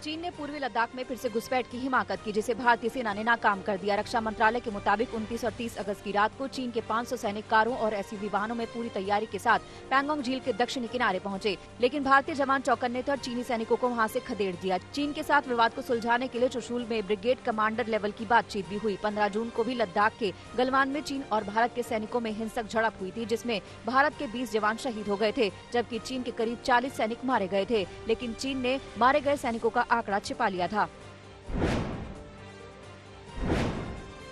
चीन ने पूर्वी लद्दाख में फिर से घुसपैठ की हिमाकत की, जिसे भारतीय सेना ने नाकाम कर दिया। रक्षा मंत्रालय के मुताबिक 29 और 30 अगस्त की रात को चीन के 500 सैनिक कारों और एसयूवी वाहनों में पूरी तैयारी के साथ पैंगोंग झील के दक्षिणी किनारे पहुंचे, लेकिन भारतीय जवान चौकन्ने थे और चीनी सैनिकों को वहां से खदेड़ दिया। चीन के साथ विवाद को सुलझाने के लिए चुशूल में ब्रिगेड कमांडर लेवल की बातचीत भी हुई। 15 जून को भी लद्दाख के गलवान में चीन और भारत के सैनिकों में हिंसक झड़प हुई थी, जिसमें भारत के 20 जवान शहीद हो गए थे, जबकि चीन के करीब 40 सैनिक मारे गए थे, लेकिन चीन ने मारे गए सैनिकों का आंकड़ा छिपा लिया था।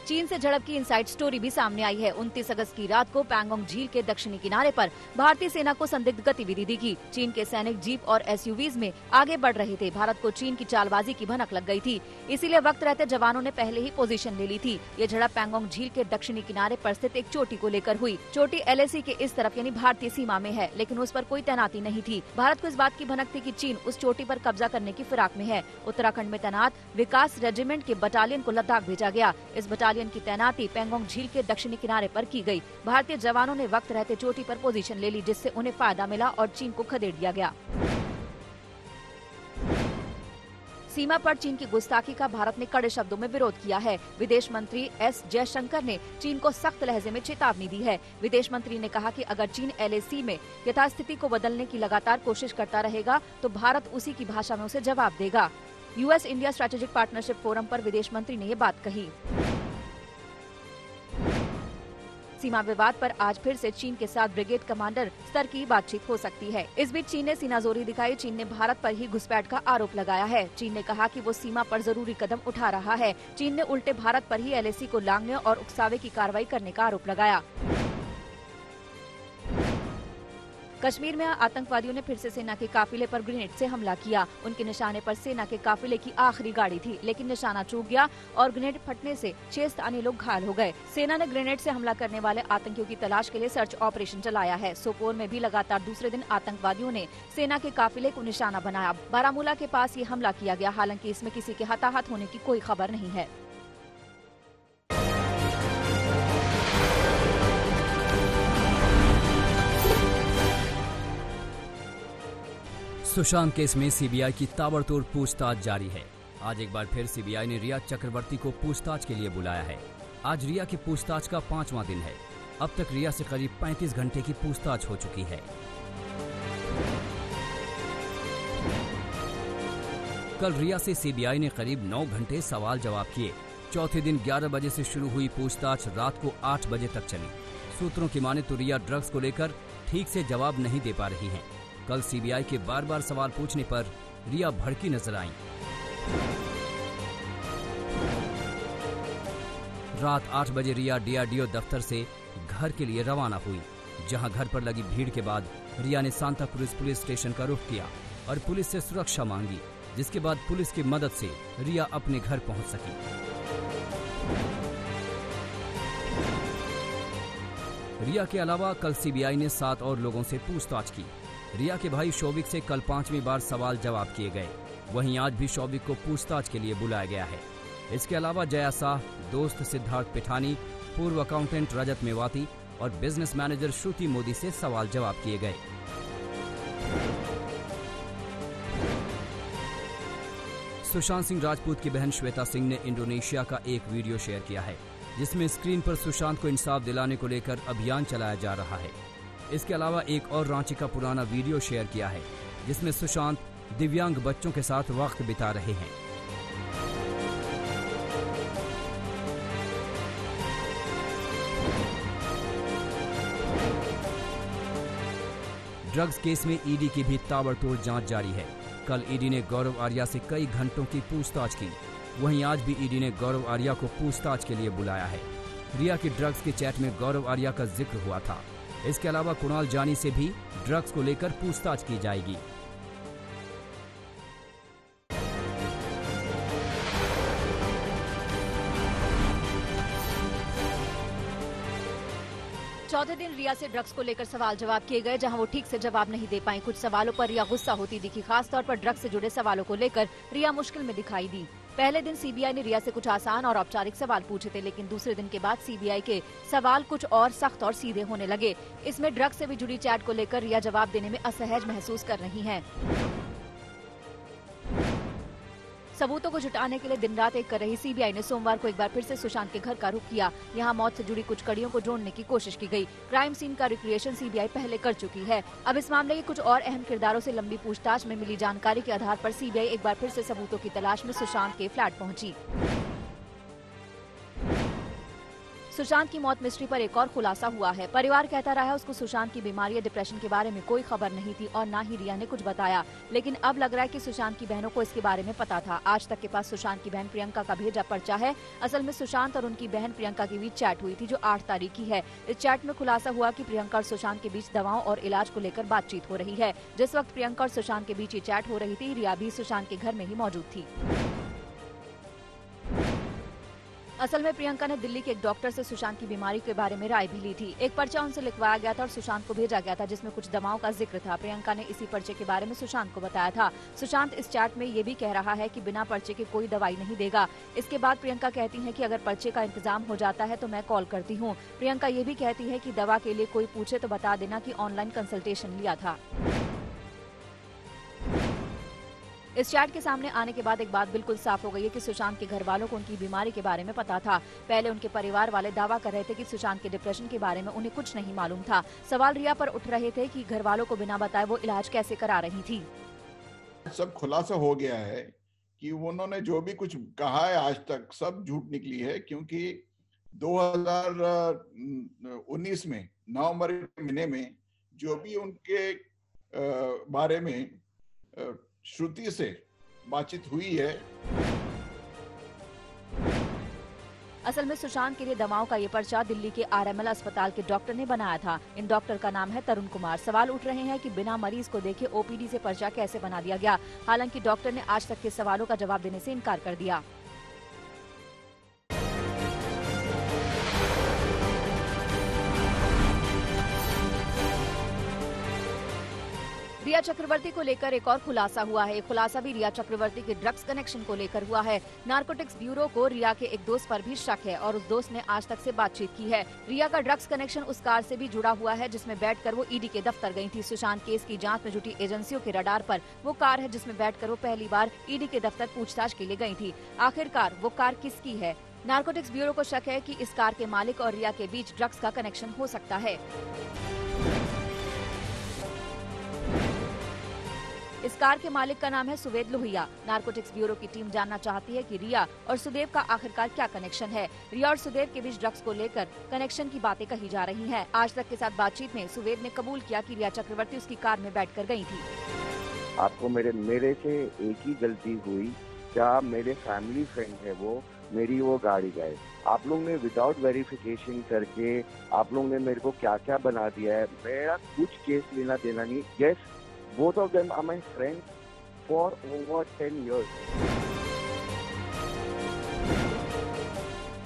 चीन से झड़प की इनसाइड स्टोरी भी सामने आई है। 29 अगस्त की रात को पैंगोंग झील के दक्षिणी किनारे पर भारतीय सेना को संदिग्ध गतिविधि दिखी। चीन के सैनिक जीप और एसयूवीज में आगे बढ़ रहे थे। भारत को चीन की चालबाजी की भनक लग गई थी, इसीलिए वक्त रहते जवानों ने पहले ही पोजीशन ले ली थी। ये झड़प पैंगोंग झील के दक्षिणी किनारे पर स्थित एक चोटी को लेकर हुई। चोटी LAC के इस तरफ यानी भारतीय सीमा में है, लेकिन उस पर कोई तैनाती नहीं थी। भारत को इस बात की भनक थी कि चीन उस चोटी पर कब्जा करने की फिराक में है। उत्तराखंड में तैनात विकास रेजिमेंट के बटालियन को लद्दाख भेजा गया। इस बटालियन की तैनाती पैंगोंग झील के दक्षिणी किनारे पर की गई। भारतीय जवानों ने वक्त रहते चोटी पर पोजीशन ले ली, जिससे उन्हें फायदा मिला और चीन को खदेड़ दिया गया। सीमा पर चीन की गुस्ताखी का भारत ने कड़े शब्दों में विरोध किया है। विदेश मंत्री S जयशंकर ने चीन को सख्त लहजे में चेतावनी दी है। विदेश मंत्री ने कहा कि अगर चीन LAC में यथास्थिति को बदलने की लगातार कोशिश करता रहेगा तो भारत उसी की भाषा में उसे जवाब देगा। US India strategic partnership forum पर विदेश मंत्री ने ये बात कही। सीमा विवाद पर आज फिर से चीन के साथ ब्रिगेड कमांडर स्तर की बातचीत हो सकती है। इस बीच चीन ने सीनाजोरी दिखाई। चीन ने भारत पर ही घुसपैठ का आरोप लगाया है। चीन ने कहा कि वो सीमा पर जरूरी कदम उठा रहा है। चीन ने उल्टे भारत पर ही LAC को लांघने और उकसावे की कार्रवाई करने का आरोप लगाया। कश्मीर में आतंकवादियों ने फिर से सेना के काफिले पर ग्रेनेड से हमला किया। उनके निशाने पर सेना के काफिले की आखिरी गाड़ी थी, लेकिन निशाना चूक गया और ग्रेनेड फटने से 6 स्थानीय लोग घायल हो गए। सेना ने ग्रेनेड से हमला करने वाले आतंकियों की तलाश के लिए सर्च ऑपरेशन चलाया है। सोपोर में भी लगातार दूसरे दिन आतंकवादियों ने सेना के काफिले को निशाना बनाया। बारामूला के पास ये हमला किया गया। हालांकि इसमें किसी के हताहत होने की कोई खबर नहीं है। सुशांत केस में CBI की ताबड़तोड़ पूछताछ जारी है। आज एक बार फिर CBI ने रिया चक्रवर्ती को पूछताछ के लिए बुलाया है। आज रिया की पूछताछ का 5वां दिन है। अब तक रिया से करीब 35 घंटे की पूछताछ हो चुकी है। कल रिया से CBI ने करीब 9 घंटे सवाल जवाब किए। चौथे दिन 11 बजे से शुरू हुई पूछताछ रात को 8 बजे तक चली। सूत्रों की माने तो रिया ड्रग्स को लेकर ठीक से जवाब नहीं दे पा रही हैं। कल CBI के बार बार सवाल पूछने पर रिया भड़की नजर आई। रात 8 बजे रिया DRDO दफ्तर से घर के लिए रवाना हुई, जहां घर पर लगी भीड़ के बाद रिया ने सांताक्रूज पुलिस स्टेशन का रुख किया और पुलिस से सुरक्षा मांगी, जिसके बाद पुलिस की मदद से रिया अपने घर पहुंच सकी। रिया के अलावा कल CBI ने 7 और लोगों से पूछताछ की। रिया के भाई शौविक से कल 5वीं बार सवाल जवाब किए गए। वहीं आज भी शौविक को पूछताछ के लिए बुलाया गया है। इसके अलावा जया शाह, दोस्त सिद्धार्थ पिठानी, पूर्व अकाउंटेंट रजत मेवाती और बिजनेस मैनेजर श्रुति मोदी से सवाल जवाब किए गए। सुशांत सिंह राजपूत की बहन श्वेता सिंह ने इंडोनेशिया का एक वीडियो शेयर किया है, जिसमें स्क्रीन पर सुशांत को इंसाफ दिलाने को लेकर अभियान चलाया जा रहा है। इसके अलावा एक और रांची का पुराना वीडियो शेयर किया है, जिसमें सुशांत दिव्यांग बच्चों के साथ वक्त बिता रहे हैं। ड्रग्स केस में ED की भी ताबड़तोड़ जांच जारी है। कल ED ने गौरव आर्या से कई घंटों की पूछताछ की। वहीं आज भी ED ने गौरव आर्या को पूछताछ के लिए बुलाया है। रिया की ड्रग्स के चैट में गौरव आर्या का जिक्र हुआ था। इसके अलावा कुणाल जानी से भी ड्रग्स को लेकर पूछताछ की जाएगी। चौथे दिन रिया से ड्रग्स को लेकर सवाल जवाब किए गए, जहां वो ठीक से जवाब नहीं दे पाई। कुछ सवालों पर रिया गुस्सा होती दिखी। खासतौर पर ड्रग्स से जुड़े सवालों को लेकर रिया मुश्किल में दिखाई दी। पहले दिन CBI ने रिया से कुछ आसान और औपचारिक सवाल पूछे थे, लेकिन दूसरे दिन के बाद CBI के सवाल कुछ और सख्त और सीधे होने लगे। इसमें ड्रग्स से भी जुड़ी चैट को लेकर रिया जवाब देने में असहज महसूस कर रही हैं। सबूतों को जुटाने के लिए दिन रात एक कर रही सीबीआई ने सोमवार को एक बार फिर से सुशांत के घर का रुख किया। यहाँ मौत से जुड़ी कुछ कड़ियों को जोड़ने की कोशिश की गई। क्राइम सीन का रिक्रिएशन सीबीआई पहले कर चुकी है। अब इस मामले के कुछ और अहम किरदारों से लंबी पूछताछ में मिली जानकारी के आधार पर सीबीआई एक बार फिर से सबूतों की तलाश में सुशांत के फ्लैट पहुंची। सुशांत की मौत मिस्ट्री पर एक और खुलासा हुआ है। परिवार कहता रहा है उसको सुशांत की बीमारी या डिप्रेशन के बारे में कोई खबर नहीं थी और ना ही रिया ने कुछ बताया, लेकिन अब लग रहा है कि सुशांत की बहनों को इसके बारे में पता था। आज तक के पास सुशांत की बहन प्रियंका का भेजा पर्चा है। असल में सुशांत और उनकी बहन प्रियंका के बीच चैट हुई थी जो 8 तारीख की है। इस चैट में खुलासा हुआ कि प्रियंका और सुशांत के बीच दवाओं और इलाज को लेकर बातचीत हो रही है। जिस वक्त प्रियंका और सुशांत के बीच ये चैट हो रही थी, रिया भी सुशांत के घर में ही मौजूद थी। असल में प्रियंका ने दिल्ली के एक डॉक्टर से सुशांत की बीमारी के बारे में राय भी ली थी। एक पर्चा उनसे लिखवाया गया था और सुशांत को भेजा गया था जिसमें कुछ दवाओं का जिक्र था। प्रियंका ने इसी पर्चे के बारे में सुशांत को बताया था। सुशांत इस चैट में ये भी कह रहा है कि बिना पर्चे के कोई दवाई नहीं देगा। इसके बाद प्रियंका कहती है कि अगर पर्चे का इंतजाम हो जाता है तो मैं कॉल करती हूँ। प्रियंका ये भी कहती है कि दवा के लिए कोई पूछे तो बता देना कि ऑनलाइन कंसल्टेशन लिया था। इस चैट के सामने आने के बाद एक बात बिल्कुल साफ हो गई है कि सुशांत के घर वालों को उनकी बीमारी के बारे में पता था। पहले उनके परिवार वाले दावा कर रहे थे कि सुशांत के डिप्रेशन के बारे में उन्हें कुछ नहीं मालूम था। सवाल रिया पर उठ रहे थे कि घर वालों को बिना बताए वो इलाज कैसे करा रही थी। सब खुलासा हो गया है कि उन्होंने जो भी कुछ कहा है आज तक सब झूठ निकली है, क्योंकि 2019 में नवंबर महीने में जो भी उनके बारे में श्रुति से बातचीत हुई है। असल में सुशांत के लिए दवाओं का ये पर्चा दिल्ली के आरएमएल अस्पताल के डॉक्टर ने बनाया था। इन डॉक्टर का नाम है तरुण कुमार। सवाल उठ रहे हैं कि बिना मरीज को देखे ओपीडी से पर्चा कैसे बना दिया गया। हालांकि डॉक्टर ने आज तक के सवालों का जवाब देने से इनकार कर दिया। रिया चक्रवर्ती को लेकर एक और खुलासा हुआ है। खुलासा भी रिया चक्रवर्ती के ड्रग्स कनेक्शन को लेकर हुआ है। नारकोटिक्स ब्यूरो को रिया के एक दोस्त पर भी शक है और उस दोस्त ने आज तक से बातचीत की है। रिया का ड्रग्स कनेक्शन उस कार से भी जुड़ा हुआ है जिसमें बैठकर वो ईडी के दफ्तर गई थी। सुशांत केस की जांच में जुटी एजेंसियों के रडार पर वो कार है जिसमें बैठकर वो पहली बार ईडी के दफ्तर पूछताछ के लिए गई थी। आखिरकार वो कार किसकी है? नारकोटिक्स ब्यूरो को शक है कि इस कार के मालिक और रिया के बीच ड्रग्स का कनेक्शन हो सकता है। इस कार के मालिक का नाम है सुवेद लोहिया। नारकोटिक्स ब्यूरो की टीम जानना चाहती है कि रिया और सुदेव का आखिरकार क्या कनेक्शन है। रिया और सुदेव के बीच ड्रग्स को लेकर कनेक्शन की बातें कही जा रही हैं। आज तक के साथ बातचीत में सुवेद ने कबूल किया कि रिया चक्रवर्ती उसकी कार में बैठकर गई थी। आपको मेरे से एक ही गलती हुई, क्या मेरे फैमिली फ्रेंड है वो मेरी वो गाड़ी गए। आप लोग ने विदाउट वेरिफिकेशन करके आप लोग ने मेरे को क्या क्या बना दिया है। मेरा कुछ केस लेना देना नहीं। Yes, both of them are my friends for over 10 years.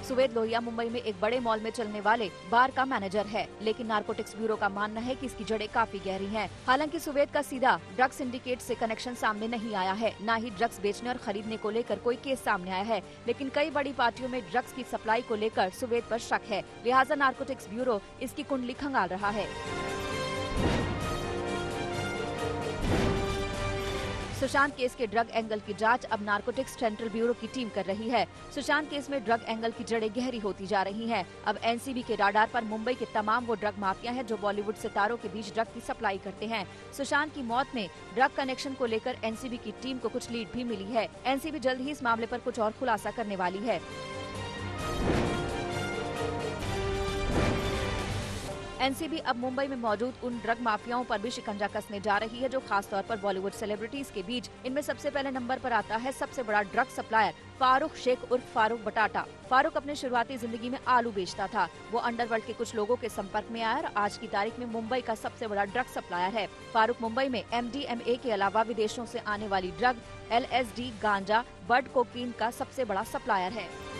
Suved Lohia Mumbai में एक बड़े मॉल में चलने वाले बार का मैनेजर है, लेकिन नारकोटिक्स ब्यूरो का मानना है कि इसकी जड़ें काफी गहरी हैं। हालांकि सुवेद का सीधा ड्रग्स सिंडिकेट से कनेक्शन सामने नहीं आया है, न ही ड्रग्स बेचने और खरीदने को लेकर कोई केस सामने आया है, लेकिन कई बड़ी पार्टियों में ड्रग्स की सप्लाई को लेकर सुवेद पर शक है। लिहाजा नारकोटिक्स ब्यूरो इसकी कुंडली खंगाल रहा है। सुशांत केस के ड्रग एंगल की जांच अब नारकोटिक्स सेंट्रल ब्यूरो की टीम कर रही है। सुशांत केस में ड्रग एंगल की जड़ें गहरी होती जा रही हैं। अब एनसीबी के राडार पर मुंबई के तमाम वो ड्रग माफिया हैं जो बॉलीवुड सितारों के बीच ड्रग की सप्लाई करते हैं। सुशांत की मौत में ड्रग कनेक्शन को लेकर एनसीबी की टीम को कुछ लीड भी मिली है। एनसीबी जल्द ही इस मामले पर कुछ और खुलासा करने वाली है। एनसीबी अब मुंबई में मौजूद उन ड्रग माफियाओं पर भी शिकंजा कसने जा रही है जो खासतौर पर बॉलीवुड सेलिब्रिटीज के बीच। इनमें सबसे पहले नंबर पर आता है सबसे बड़ा ड्रग सप्लायर फारूक शेख उर्फ फारूक बटाटा। फारूक अपने शुरुआती जिंदगी में आलू बेचता था। वो अंडरवर्ल्ड के कुछ लोगों के संपर्क में आया और आज की तारीख में मुंबई का सबसे बड़ा ड्रग सप्लायर है। फारूक मुंबई में MDMA के अलावा विदेशों से आने वाली ड्रग LSD, गांजा, बड कोकीन का सबसे बड़ा सप्लायर है।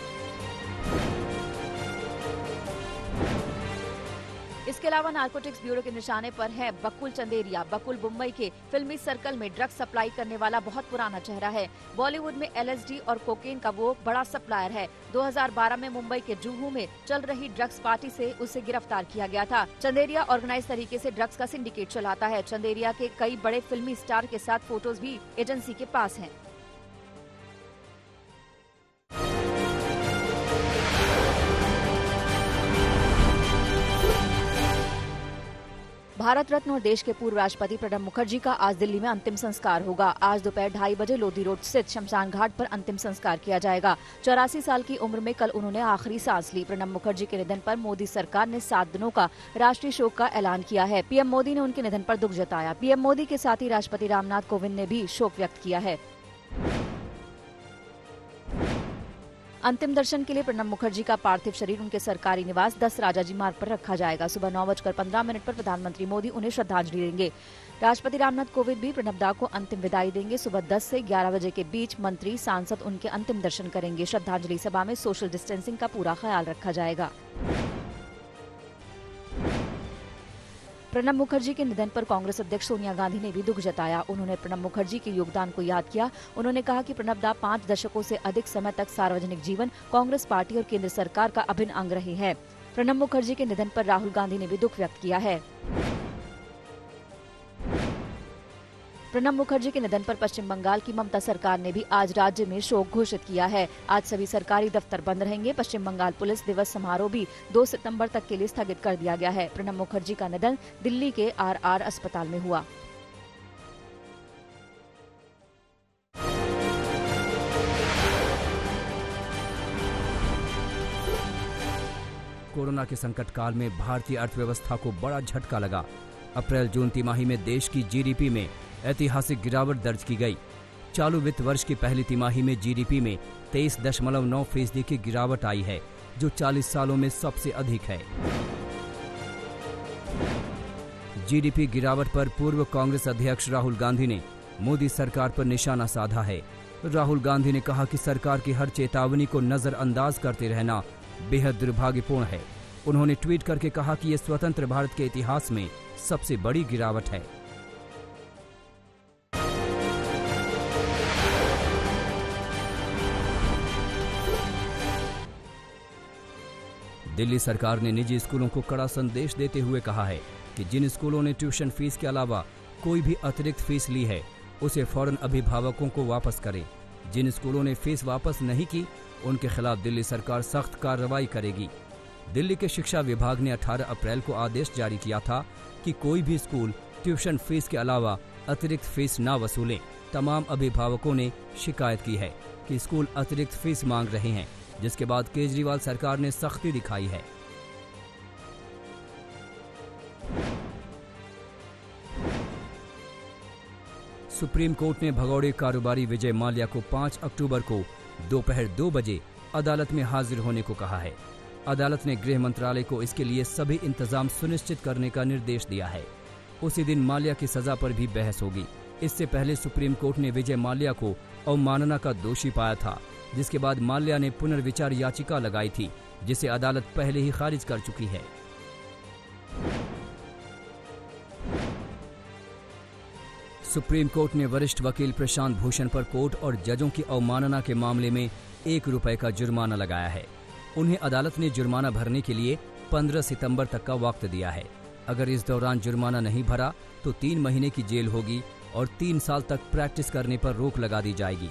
इसके अलावा नारकोटिक्स ब्यूरो के निशाने पर है बकुल चंदेरिया। बकुल मुंबई के फिल्मी सर्कल में ड्रग्स सप्लाई करने वाला बहुत पुराना चेहरा है। बॉलीवुड में LSD और कोकेन का वो बड़ा सप्लायर है। 2012 में मुंबई के जुहू में चल रही ड्रग्स पार्टी से उसे गिरफ्तार किया गया था। चंदेरिया ऑर्गेनाइज तरीके से ड्रग्स का सिंडिकेट चलाता है। चंदेरिया के कई बड़े फिल्मी स्टार के साथ फोटोज भी एजेंसी के पास हैं। भारत रत्न और देश के पूर्व राष्ट्रपति प्रणब मुखर्जी का आज दिल्ली में अंतिम संस्कार होगा। आज दोपहर 2:30 बजे लोधी रोड स्थित शमशान घाट पर अंतिम संस्कार किया जाएगा। 84 साल की उम्र में कल उन्होंने आखिरी सांस ली। प्रणब मुखर्जी के निधन पर मोदी सरकार ने 7 दिनों का राष्ट्रीय शोक का ऐलान किया है। पीएम मोदी ने उनके निधन पर दुख जताया। पीएम मोदी के साथ ही राष्ट्रपति रामनाथ कोविंद ने भी शोक व्यक्त किया है। अंतिम दर्शन के लिए प्रणब मुखर्जी का पार्थिव शरीर उनके सरकारी निवास 10 राजाजी मार्ग पर रखा जाएगा। सुबह 9:15 पर प्रधानमंत्री मोदी उन्हें श्रद्धांजलि देंगे। राष्ट्रपति रामनाथ कोविंद भी प्रणब दा को अंतिम विदाई देंगे। सुबह 10 से 11 बजे के बीच मंत्री सांसद उनके अंतिम दर्शन करेंगे। श्रद्धांजलि सभा में सोशल डिस्टेंसिंग का पूरा ख्याल रखा जाएगा। प्रणब मुखर्जी के निधन पर कांग्रेस अध्यक्ष सोनिया गांधी ने भी दुख जताया। उन्होंने प्रणब मुखर्जी के योगदान को याद किया। उन्होंने कहा कि प्रणब दा 5 दशकों से अधिक समय तक सार्वजनिक जीवन, कांग्रेस पार्टी और केंद्र सरकार का अभिन्न अंग रहे हैं। प्रणब मुखर्जी के निधन पर राहुल गांधी ने भी दुख व्यक्त किया है। प्रणब मुखर्जी के निधन पर पश्चिम बंगाल की ममता सरकार ने भी आज राज्य में शोक घोषित किया है। आज सभी सरकारी दफ्तर बंद रहेंगे। पश्चिम बंगाल पुलिस दिवस समारोह भी 2 सितंबर तक के लिए स्थगित कर दिया गया है। प्रणब मुखर्जी का निधन दिल्ली के RR अस्पताल में हुआ। कोरोना के संकट काल में भारतीय अर्थव्यवस्था को बड़ा झटका लगा। अप्रैल-जून तिमाही में देश की जीडीपी में ऐतिहासिक गिरावट दर्ज की गई। चालू वित्त वर्ष की पहली तिमाही में जीडीपी में 23.9% की गिरावट आई है, जो 40 सालों में सबसे अधिक है। जीडीपी गिरावट पर पूर्व कांग्रेस अध्यक्ष राहुल गांधी ने मोदी सरकार पर निशाना साधा है। राहुल गांधी ने कहा कि सरकार की हर चेतावनी को नजरअंदाज करते रहना बेहद दुर्भाग्यपूर्ण है। उन्होंने ट्वीट करके कहा कि यह स्वतंत्र भारत के इतिहास में सबसे बड़ी गिरावट है। दिल्ली सरकार ने निजी स्कूलों को कड़ा संदेश देते हुए कहा है कि जिन स्कूलों ने ट्यूशन फीस के अलावा कोई भी अतिरिक्त फीस ली है, उसे फौरन अभिभावकों को वापस करें। जिन स्कूलों ने फीस वापस नहीं की, उनके खिलाफ दिल्ली सरकार सख्त कार्रवाई करेगी। दिल्ली के शिक्षा विभाग ने 18 अप्रैल को आदेश जारी किया था कि कोई भी स्कूल ट्यूशन फीस के अलावा अतिरिक्त फीस न वसूलें। तमाम अभिभावकों ने शिकायत की है कि स्कूल अतिरिक्त फीस मांग रहे हैं, जिसके बाद केजरीवाल सरकार ने सख्ती दिखाई है। सुप्रीम कोर्ट ने भगौड़े कारोबारी विजय माल्या को 5 अक्टूबर को दोपहर 2 बजे अदालत में हाजिर होने को कहा है। अदालत ने गृह मंत्रालय को इसके लिए सभी इंतजाम सुनिश्चित करने का निर्देश दिया है। उसी दिन माल्या की सजा पर भी बहस होगी। इससे पहले सुप्रीम कोर्ट ने विजय माल्या को अवमानना का दोषी पाया था, जिसके बाद माल्या ने पुनर्विचार याचिका लगाई थी, जिसे अदालत पहले ही खारिज कर चुकी है। सुप्रीम कोर्ट ने वरिष्ठ वकील प्रशांत भूषण पर कोर्ट और जजों की अवमानना के मामले में ₹1 का जुर्माना लगाया है। उन्हें अदालत ने जुर्माना भरने के लिए 15 सितंबर तक का वक्त दिया है। अगर इस दौरान जुर्माना नहीं भरा तो 3 महीने की जेल होगी और 3 साल तक प्रैक्टिस करने पर रोक लगा दी जाएगी।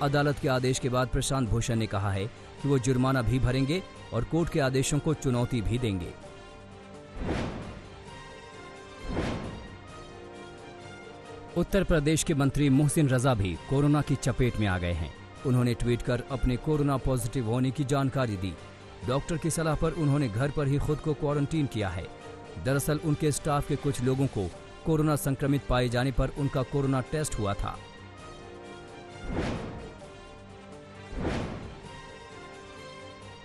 अदालत के आदेश के बाद प्रशांत भूषण ने कहा है कि वो जुर्माना भी भरेंगे और कोर्ट के आदेशों को चुनौती भी देंगे। उत्तर प्रदेश के मंत्री मोहसिन रजा भी कोरोना की चपेट में आ गए हैं। उन्होंने ट्वीट कर अपने कोरोना पॉजिटिव होने की जानकारी दी। डॉक्टर की सलाह पर उन्होंने घर पर ही खुद को क्वारंटीन किया है। दरअसल उनके स्टाफ के कुछ लोगों को कोरोना संक्रमित पाए जाने पर उनका कोरोना टेस्ट हुआ था।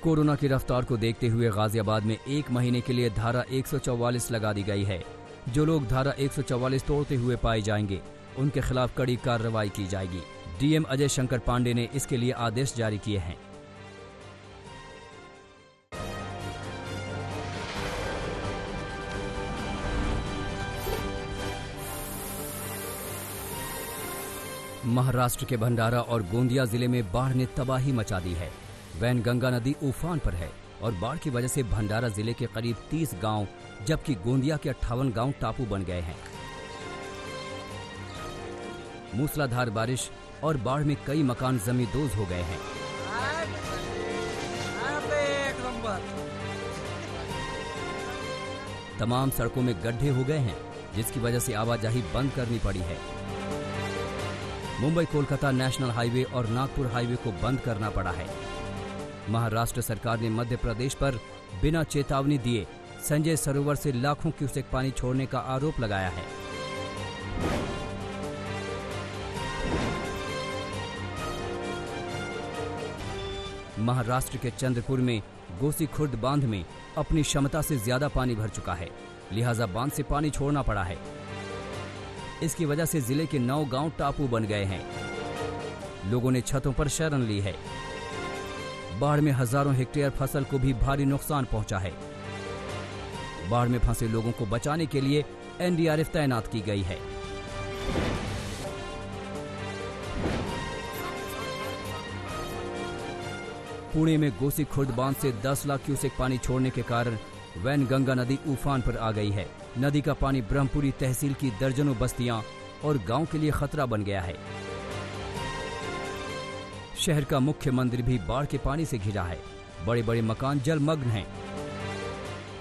कोरोना की रफ्तार को देखते हुए गाजियाबाद में 1 महीने के लिए धारा 144 लगा दी गई है। जो लोग धारा 144 तोड़ते हुए पाए जाएंगे, उनके खिलाफ कड़ी कार्रवाई की जाएगी। डीएम अजय शंकर पांडे ने इसके लिए आदेश जारी किए हैं। महाराष्ट्र के भंडारा और गोंदिया जिले में बाढ़ ने तबाही मचा दी है। वैनगंगा नदी उफान पर है और बाढ़ की वजह से भंडारा जिले के करीब 30 गांव, जबकि गोंदिया के 58 गांव टापू बन गए हैं। मूसलाधार बारिश और बाढ़ में कई मकान जमींदोज हो गए हैं। तमाम सड़कों में गड्ढे हो गए हैं, जिसकी वजह से आवाजाही बंद करनी पड़ी है। मुंबई कोलकाता नेशनल हाईवे और नागपुर हाईवे को बंद करना पड़ा है। महाराष्ट्र सरकार ने मध्य प्रदेश पर बिना चेतावनी दिए संजय सरोवर से लाखों क्यूसेक पानी छोड़ने का आरोप लगाया है। महाराष्ट्र के चंद्रपुर में गोसी खुर्द बांध में अपनी क्षमता से ज्यादा पानी भर चुका है, लिहाजा बांध से पानी छोड़ना पड़ा है। इसकी वजह से जिले के 9 गांव टापू बन गए हैं। लोगों ने छतों पर शरण ली है। बाढ़ में हजारों हेक्टेयर फसल को भी भारी नुकसान पहुंचा है। बाढ़ में फंसे लोगों को बचाने के लिए एनडीआरएफ तैनात की गई है। पुणे में गोसी खुर्द बांध से 10 लाख क्यूसेक पानी छोड़ने के कारण वैनगंगा नदी उफान पर आ गई है। नदी का पानी ब्रह्मपुरी तहसील की दर्जनों बस्तियां और गांव के लिए खतरा बन गया है। शहर का मुख्य मंदिर भी बाढ़ के पानी से घिरा है। बड़े बड़े मकान जलमग्न हैं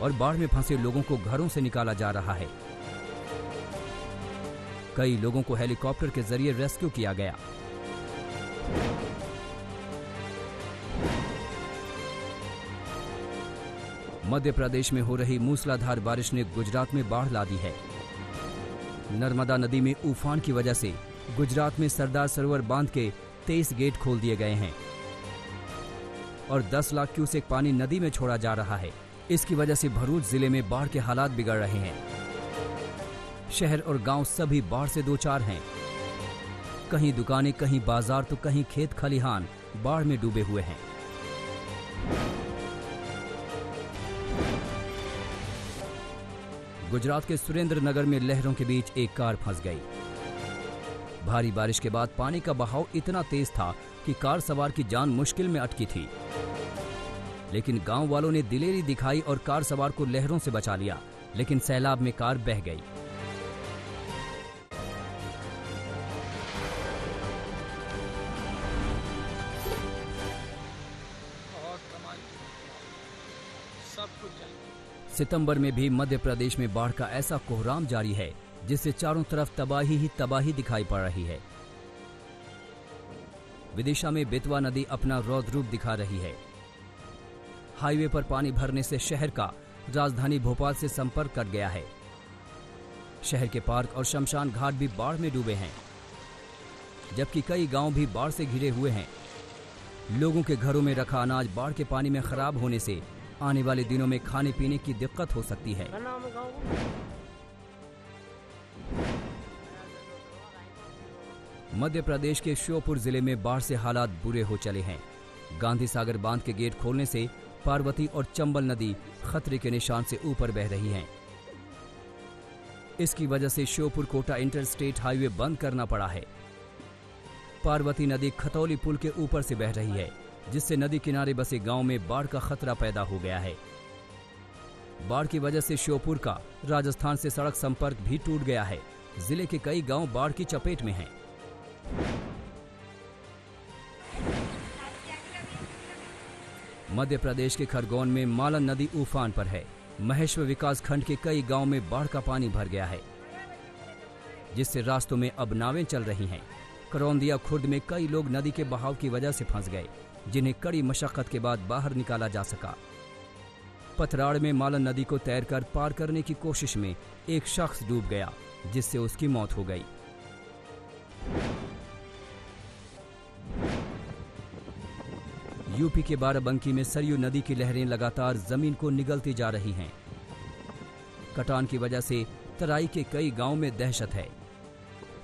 और बाढ़ में फंसे लोगों को घरों से निकाला जा रहा है। कई लोगों को हेलीकॉप्टर के जरिए रेस्क्यू किया गया। मध्य प्रदेश में हो रही मूसलाधार बारिश ने गुजरात में बाढ़ ला दी है। नर्मदा नदी में उफान की वजह से गुजरात में सरदार सरोवर बांध के 23 गेट खोल दिए गए हैं और 10 लाख क्यूसेक पानी नदी में छोड़ा जा रहा है। इसकी वजह से भरूच जिले में बाढ़ के हालात बिगड़ रहे हैं। शहर और गांव सभी बाढ़ से दो चार हैं। कहीं दुकानें, कहीं बाजार तो कहीं खेत खलिहान बाढ़ में डूबे हुए हैं। गुजरात के सुरेंद्र नगर में लहरों के बीच एक कार फंस गई। भारी बारिश के बाद पानी का बहाव इतना तेज था कि कार सवार की जान मुश्किल में अटकी थी, लेकिन गांव वालों ने दिलेरी दिखाई और कार सवार को लहरों से बचा लिया, लेकिन सैलाब में कार बह गई। सितंबर में भी मध्य प्रदेश में बाढ़ का ऐसा कोहराम जारी है जिससे चारों तरफ तबाही ही तबाही दिखाई पड़ रही है। विदिशा में बेतवा नदी अपना रौद्र रूप दिखा रही है। हाईवे पर पानी भरने से शहर का राजधानी भोपाल से संपर्क कट गया है। शहर के पार्क और शमशान घाट भी बाढ़ में डूबे हैं, जबकि कई गांव भी बाढ़ से घिरे हुए हैं। लोगों के घरों में रखा अनाज बाढ़ के पानी में खराब होने से आने वाले दिनों में खाने पीने की दिक्कत हो सकती है। मध्य प्रदेश के श्योपुर जिले में बाढ़ से हालात बुरे हो चले हैं। गांधी सागर बांध के गेट खोलने से पार्वती और चंबल नदी खतरे के निशान से ऊपर बह रही हैं। इसकी वजह से श्योपुर कोटा इंटरस्टेट हाईवे बंद करना पड़ा है। पार्वती नदी खतौली पुल के ऊपर से बह रही है, जिससे नदी किनारे बसे गांव में बाढ़ का खतरा पैदा हो गया है। बाढ़ की वजह से श्योपुर का राजस्थान से सड़क संपर्क भी टूट गया है। जिले के कई गांव बाढ़ की चपेट में हैं। मध्य प्रदेश के खरगोन में मालन नदी उफान पर है। महेश्वर विकास खंड के कई गांव में बाढ़ का पानी भर गया है, जिससे रास्तों में अब नावें चल रही हैं। करौंदिया खुर्द में कई लोग नदी के बहाव की वजह से फंस गए, जिन्हें कड़ी मशक्कत के बाद बाहर निकाला जा सका। पथराड़ में मालन नदी को तैरकर पार करने की कोशिश में एक शख्स डूब गया, जिससे उसकी मौत हो गई। यूपी के बाराबंकी में सरयू नदी की लहरें लगातार जमीन को निगलती जा रही हैं। कटान की वजह से तराई के कई गांव में दहशत है।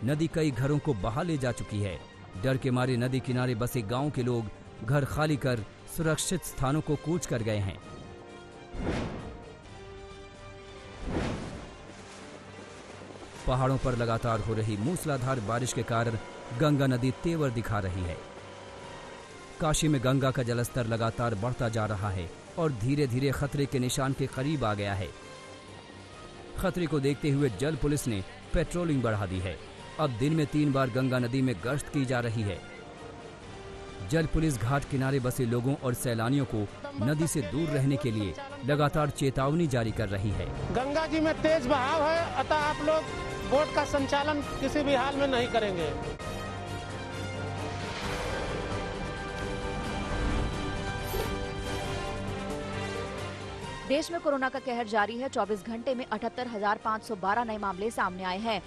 नदी कई घरों को बहा ले जा चुकी है। डर के मारे नदी किनारे बसे गांव के लोग घर खाली कर सुरक्षित स्थानों को कूच कर गए हैं। पहाड़ों पर लगातार हो रही मूसलाधार बारिश के कारण गंगा नदी तेवर दिखा रही है। काशी में गंगा का जलस्तर लगातार बढ़ता जा रहा है और धीरे धीरे खतरे के निशान के करीब आ गया है। खतरे को देखते हुए जल पुलिस ने पेट्रोलिंग बढ़ा दी है। अब दिन में 3 बार गंगा नदी में गश्त की जा रही है। जल पुलिस घाट किनारे बसे लोगों और सैलानियों को नदी से दूर रहने के लिए लगातार चेतावनी जारी कर रही है। गंगा जी में तेज बहाव है, अतः आप लोग बोट का संचालन किसी भी हाल में नहीं करेंगे। देश में कोरोना का कहर जारी है। 24 घंटे में 78,512 नए मामले सामने आए हैं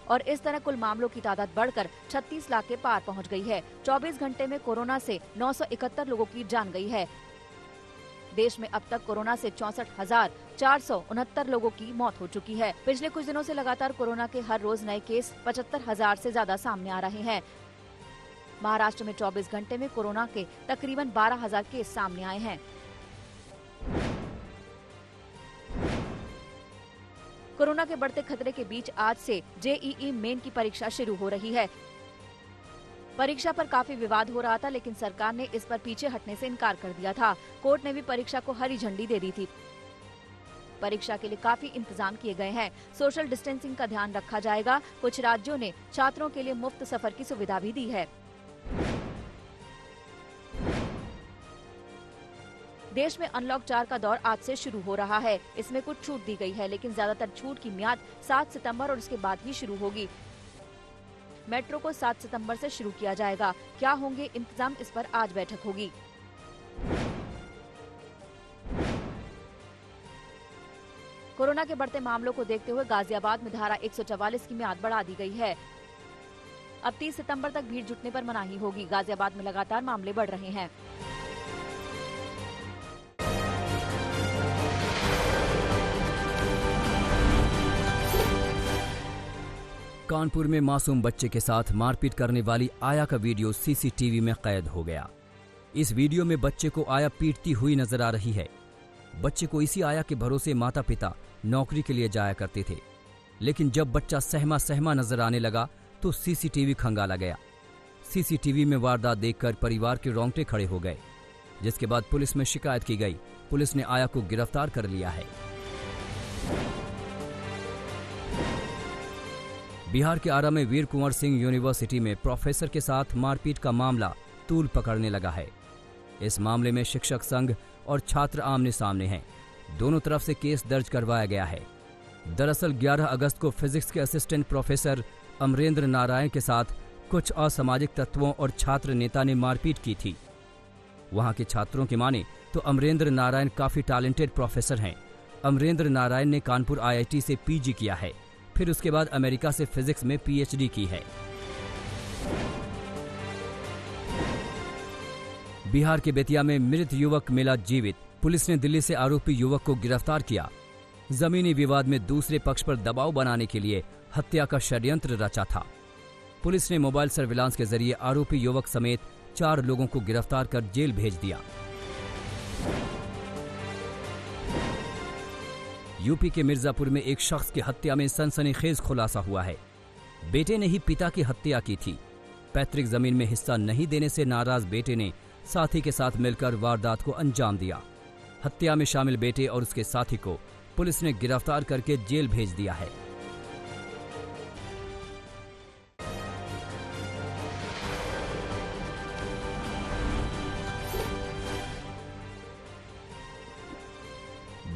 और इस तरह कुल मामलों की तादाद बढ़कर 36 लाख के पार पहुंच गई है। 24 घंटे में कोरोना से 971 लोगों की जान गई है। देश में अब तक कोरोना से 64,469 लोगों की मौत हो चुकी है। पिछले कुछ दिनों से लगातार कोरोना के हर रोज नए केस 75,000 से ज्यादा सामने आ रहे हैं। महाराष्ट्र में 24 घंटे में कोरोना के तकरीबन 12,000 केस सामने आए हैं। कोरोना के बढ़ते खतरे के बीच आज से जेईई मेन की परीक्षा शुरू हो रही है। परीक्षा पर काफी विवाद हो रहा था, लेकिन सरकार ने इस पर पीछे हटने से इनकार कर दिया था। कोर्ट ने भी परीक्षा को हरी झंडी दे दी थी। परीक्षा के लिए काफी इंतजाम किए गए हैं। सोशल डिस्टेंसिंग का ध्यान रखा जाएगा। कुछ राज्यों ने छात्रों के लिए मुफ्त सफर की सुविधा भी दी है। देश में अनलॉक 4 का दौर आज से शुरू हो रहा है। इसमें कुछ छूट दी गई है, लेकिन ज्यादातर छूट की मियाद 7 सितंबर और उसके बाद ही शुरू होगी। मेट्रो को 7 सितंबर से शुरू किया जाएगा। क्या होंगे इंतजाम, इस पर आज बैठक होगी। कोरोना के बढ़ते मामलों को देखते हुए गाजियाबाद में धारा 144 की मियाद बढ़ा दी गई है। अब 30 सितंबर तक भीड़ जुटने पर मनाही होगी। गाजियाबाद में लगातार मामले बढ़ रहे हैं। कानपुर में मासूम बच्चे के साथ मारपीट करने वाली आया का वीडियो सीसीटीवी में कैद हो गया। इस वीडियो में बच्चे को आया पीटती हुई नजर आ रही है। बच्चे को इसी आया के भरोसे माता पिता नौकरी के लिए जाया करते थे, लेकिन जब बच्चा सहमा सहमा नजर आने लगा तो सीसीटीवी खंगाला गया। सीसीटीवी में वारदात देखकर परिवार के रोंगटे खड़े हो गए, जिसके बाद पुलिस में शिकायत की गई। पुलिस ने आया को गिरफ्तार कर लिया है। बिहार के आरा में वीर कुंवर सिंह यूनिवर्सिटी में प्रोफेसर के साथ मारपीट का मामला तूल पकड़ने लगा है। इस मामले में शिक्षक संघ और छात्र आमने सामने हैं। दोनों तरफ से केस दर्ज करवाया गया है। दरअसल 11 अगस्त को फिजिक्स के असिस्टेंट प्रोफेसर अमरेंद्र नारायण के साथ कुछ असामाजिक तत्वों और छात्र नेता ने मारपीट की थी। वहां के छात्रों की माने तो अमरेंद्र नारायण काफी टैलेंटेड प्रोफेसर हैं। अमरेंद्र नारायण ने कानपुर आईआईटी से पीजी किया है, फिर उसके बाद अमेरिका से फिजिक्स में पीएचडी की है। बिहार के बेतिया में मृत युवक मिला जीवित। पुलिस ने दिल्ली से आरोपी युवक को गिरफ्तार किया। जमीनी विवाद में दूसरे पक्ष पर दबाव बनाने के लिए हत्या का षड्यंत्र रचा था। पुलिस ने मोबाइल सर्विलांस के जरिए आरोपी युवक समेत 4 लोगों को गिरफ्तार कर जेल भेज दिया। यूपी के मिर्जापुर में एक शख्स की हत्या में सनसनीखेज खुलासा हुआ है। बेटे ने ही पिता की हत्या की थी। पैतृक जमीन में हिस्सा नहीं देने से नाराज बेटे ने साथी के साथ मिलकर वारदात को अंजाम दिया। हत्या में शामिल बेटे और उसके साथी को पुलिस ने गिरफ्तार करके जेल भेज दिया है।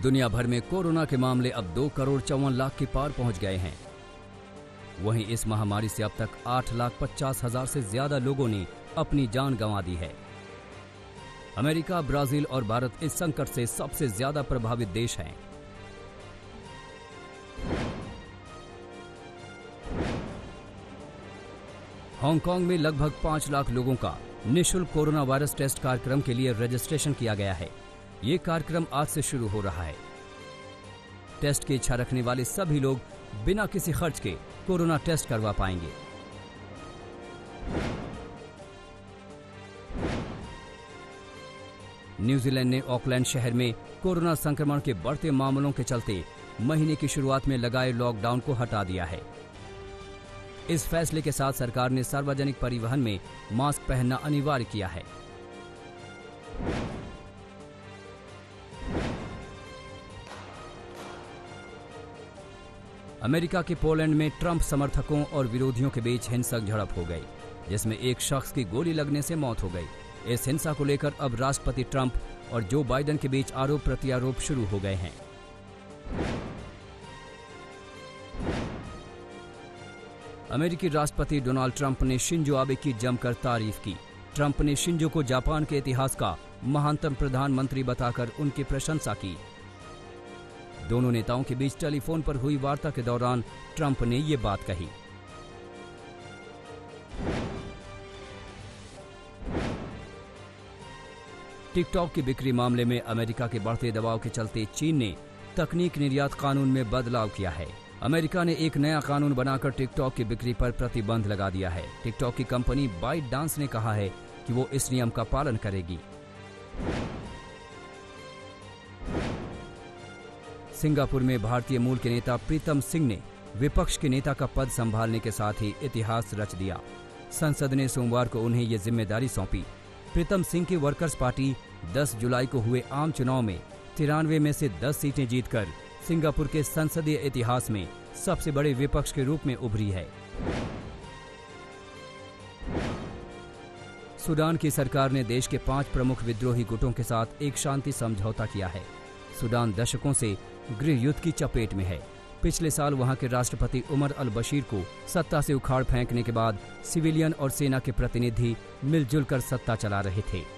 दुनिया भर में कोरोना के मामले अब 2,54,00,000 के पार पहुंच गए हैं। वहीं इस महामारी से अब तक 8,50,000 से ज्यादा लोगों ने अपनी जान गंवा दी है। अमेरिका, ब्राजील और भारत इस संकट से सबसे ज्यादा प्रभावित देश हैं। हांगकांग में लगभग 5 लाख लोगों का निःशुल्क कोरोना वायरस टेस्ट कार्यक्रम के लिए रजिस्ट्रेशन किया गया है। ये कार्यक्रम आज से शुरू हो रहा है। टेस्ट की इच्छा रखने वाले सभी लोग बिना किसी खर्च के कोरोना टेस्ट करवा पाएंगे। न्यूजीलैंड ने ऑकलैंड शहर में कोरोना संक्रमण के बढ़ते मामलों के चलते महीने की शुरुआत में लगाए लॉकडाउन को हटा दिया है। इस फैसले के साथ सरकार ने सार्वजनिक परिवहन में मास्क पहनना अनिवार्य किया है। अमेरिका के पोलैंड में ट्रंप समर्थकों और विरोधियों के बीच हिंसक झड़प हो गई। जिसमें एक शख्स की गोली लगने से मौत हो गई। इस हिंसा को लेकर अब राष्ट्रपति ट्रंप और जो बाइडेन के बीच आरोप प्रत्यारोप शुरू हो गए हैं। अमेरिकी राष्ट्रपति डोनाल्ड ट्रंप ने शिंजो आबे की जमकर तारीफ की। ट्रंप ने शिंजो को जापान के इतिहास का महानतम प्रधानमंत्री बताकर उनकी प्रशंसा की। दोनों नेताओं के बीच टेलीफोन पर हुई वार्ता के दौरान ट्रंप ने ये बात कही। टिकटॉक की बिक्री मामले में अमेरिका के बढ़ते दबाव के चलते चीन ने तकनीक निर्यात कानून में बदलाव किया है। अमेरिका ने एक नया कानून बनाकर टिकटॉक की बिक्री पर प्रतिबंध लगा दिया है। टिकटॉक की कंपनी बाइट डांस ने कहा है कि वो इस नियम का पालन करेगी। सिंगापुर में भारतीय मूल के नेता प्रीतम सिंह ने विपक्ष के नेता का पद संभालने के साथ ही इतिहास रच दिया। संसद ने सोमवार को उन्हें ये जिम्मेदारी सौंपी। प्रीतम सिंह की वर्कर्स पार्टी 10 जुलाई को हुए आम चुनाव में 93 में से 10 सीटें जीतकर सिंगापुर के संसदीय इतिहास में सबसे बड़े विपक्ष के रूप में उभरी है। सूडान की सरकार ने देश के 5 प्रमुख विद्रोही गुटों के साथ एक शांति समझौता किया है। सूडान दशकों से गृह युद्ध की चपेट में है। पिछले साल वहां के राष्ट्रपति उमर अल बशीर को सत्ता से उखाड़ फेंकने के बाद सिविलियन और सेना के प्रतिनिधि मिलजुल कर सत्ता चला रहे थे।